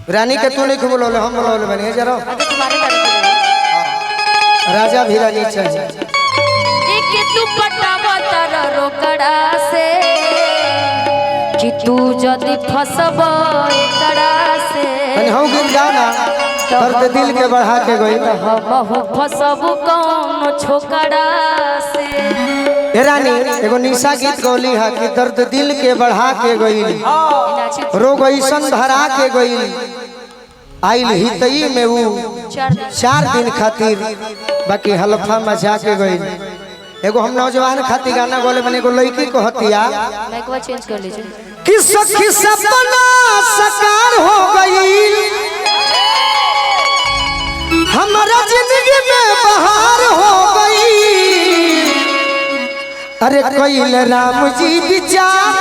रानी के तू नहीं बोलो हम बोलो बने जरा राजा भी रानी चाहिए तू पटावा तारा रोकड़ा से कि तू जदी फसब एकड़ा से हम गिर जाओ ना दर्द दिल के बढ़ा के गई हम फसब कौन छोकड़ा से। ए रानी एगो निशा गीत गौली है कि दर्द दिल के बढ़ा के गई रोग ऐसन धरा के गई आइल हितई में वो 4 दिन खातिर बाकी हलफा मचा के गई। एगो हम नौजवान खातिर गाना बोले बने एगो लड़की को हतिया माइकवा चेंज कर लीजिए कि सखी सपना साकार हो गई हमारा जिंदगी में बहार हो गई। अरे कोइल राम जी विचार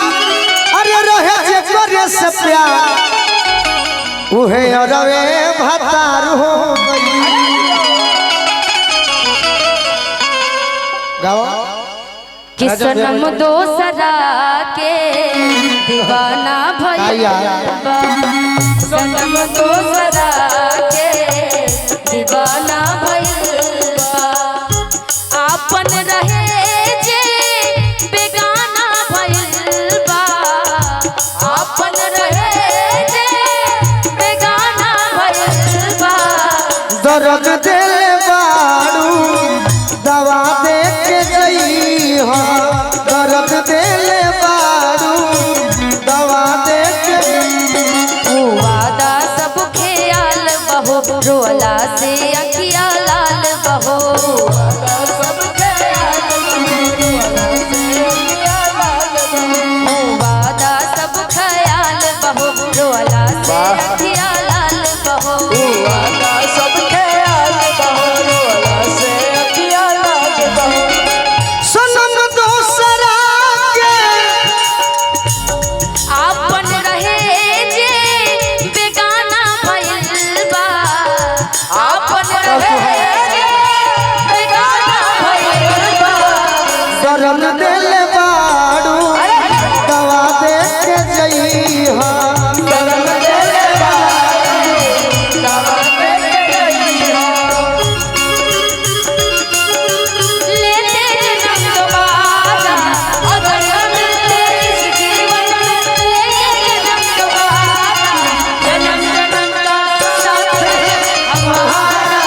अरे रहे जे करे से प्यार उहे अरवे भतार हो गई। गाओ कि सनम दोसरा के दीवाना भइल बा सनम दोसरा के दीवाना भइल बा आपन रहे जे बेगाना भइल बा आपन रहे जे बेगाना भइल बा। दर्द दिल बाड़ू दवा दे के जई हो दर्द दिल बाड़ू दवा दे के वादा सब ख्याल बहो रोला से अखिया लाल बहो सब ख्याल वादा सब ख्याल बहो रोला से अखिया लाल बहो सब ख्याल बहोला से अखिया लाल बहो। सनम दोसरा के आपन रहे जे बेगाना भइल बा आपन रहे जे बेगाना भइल बा। दर्द दिल बाड़ू दवा दे के जई हो दर्द दिल बाड़ू दवा दे के जई हो। लेते जन्म दोबारा अगर मिलते इस जीवन में लेते जन्म दोबारा जन्म जन्म का साथ है हमारा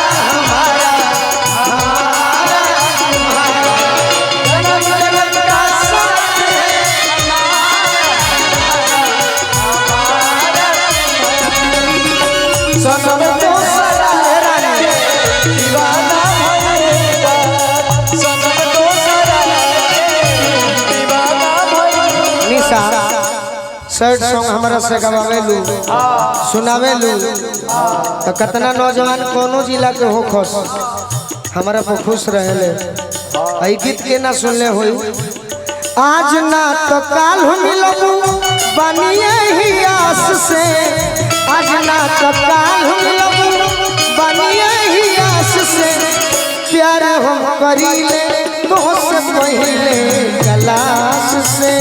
जन्म जन्म का साथ है सनम दोसरा रानी दीवाना भइल बा सनम दोसरा दीवाना भइल। निशा सैड सॉन्ग हमरा से गवावेलू सुनावेलू तो कितना नौजवान कोनो जिला के हो खुश हमारा पर खुश रहेले आई गीत के ना सुनले होई आज ना तो काल मिलबू बनिए ही आस से आज ना तो काल मिलबू बनिए ही आस से प्यार हम करीले तोहसे पहिले गलास से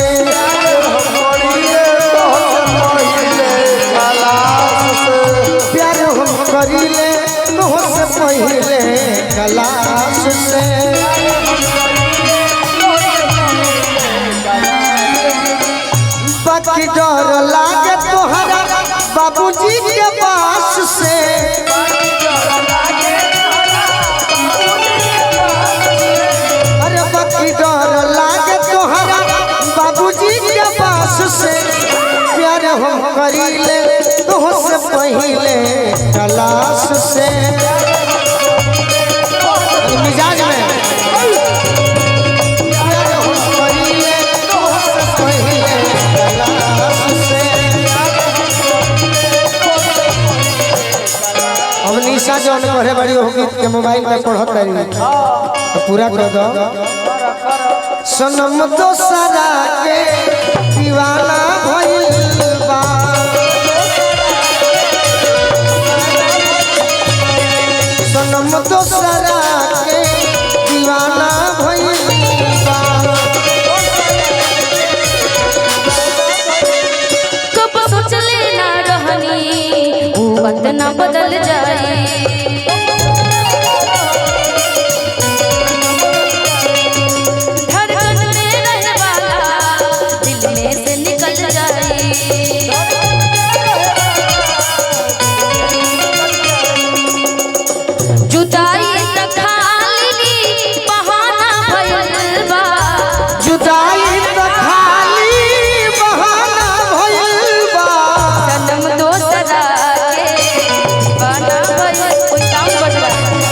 प्यार हम करीले तोहसे पहिले गलास से बाकी डर लागे तोहरा बाबूजी के पास से अरे बाकी डर लागे तोहरा बाबूजी के पास से प्यार हम करीले तोहसे पहिले गलास से मिजाज में प्यार हम करीले तोहसे पहिले गलास से। अब निशा जौन पढ़े बड़ी होगी के मोबाइल में पढ़त रही तो पूरा कर दो। सनम दोसरा के दीवाना भइल बा सनम दोसरा के दीवाना भइल बा। कब सोचले ना रहनी वक्त न बदल जाए। धड़कन में रहने वाला दिल में से निकल जाए। जुदाई त खाली बहाना भइल बा। जुदाई त खाली बहाना भइल बा। सनम दोसरा के दीवाना भइल। कोई साउंड बज रहा है।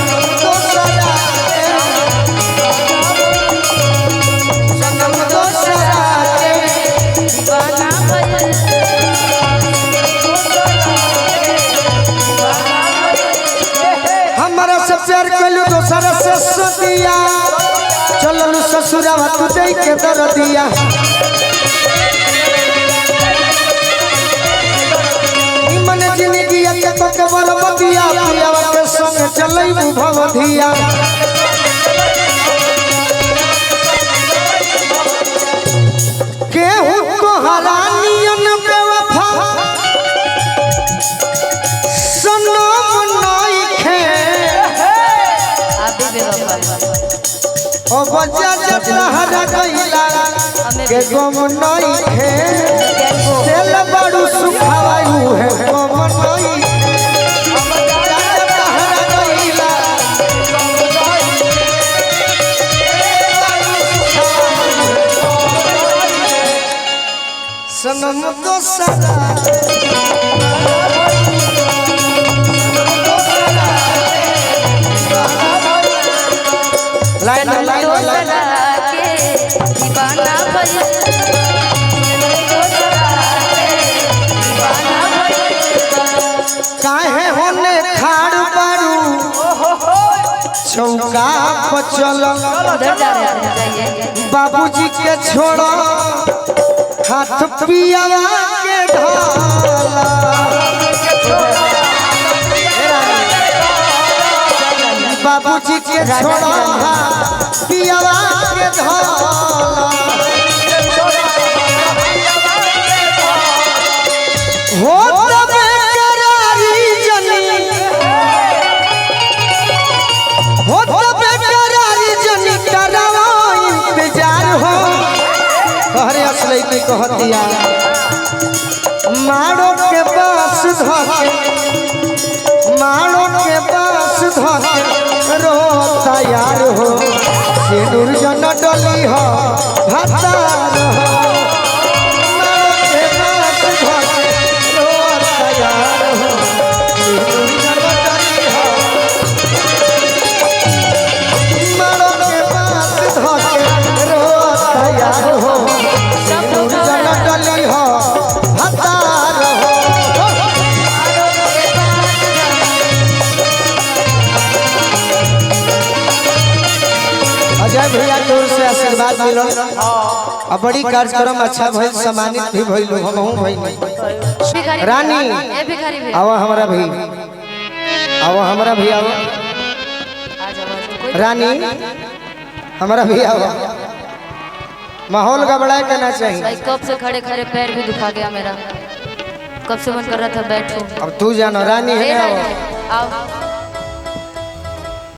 सनम दोसरा के दीवाना भइल। हमारा से प्यार कैलू दोसरा से सदिया। चललू ससुरावा तू दे के दरदिया। मन जिंदगी के तो के बरबदिया। पियावा के संग चलैबू भवधिया। केहू को हरानियन बेवफा सनम नइखे। आप भी बेवफा। ओ बजा जतरा हरा गइला के गम नइखे। तेल बड़ू सुखावायू है गम नइखे। जतरा हरा गइला सनम दोसरा लाइन लाइन दोसरा के दीवाना भइल। दोसरा के दीवाना भइल। काहे होने खाड़ बारू चौका पर चल। उधर जा रहे हैं, जाइए। बाबूजी के छोड़ो हाथ पियावा के ढाला। बाबूजी के छोड़ो हाथ पियावा के ढाला। हो तबे करारी जनी। हो तबे करारी जनी करावा इंतजार हो। कहरे असलई की कहतिया मारो के पास धके। मारो के पास धके रो तैयार हो। सिंदूर जन डली हो भतार हो। मारो के पास धके रो तैयार हो। सिंदूर जन डली हो। मारो के पास धके रो तैयार हो। सिंदूर जन डली हो भतार हो। अजय भैया की ओर से आशीर्वाद मिलो। अब बड़ी कार्यक्रम अच्छा भइल। सम्मानित भी भइल हमहू भइल। भिखारी रानी। ए भिखारी भैया। आवा हमारा भी आवा हमारा भी आवा। आ जाओ। कोई रानी हमारा भी आवा। माहौल गड़बड़ा करना चाहिए। भाई कब से खड़े खड़े पैर भी दुखा गया मेरा। कब से मन कर रहा था बैठूं। अब तू जानो रानी है ए ना रानी, आओ।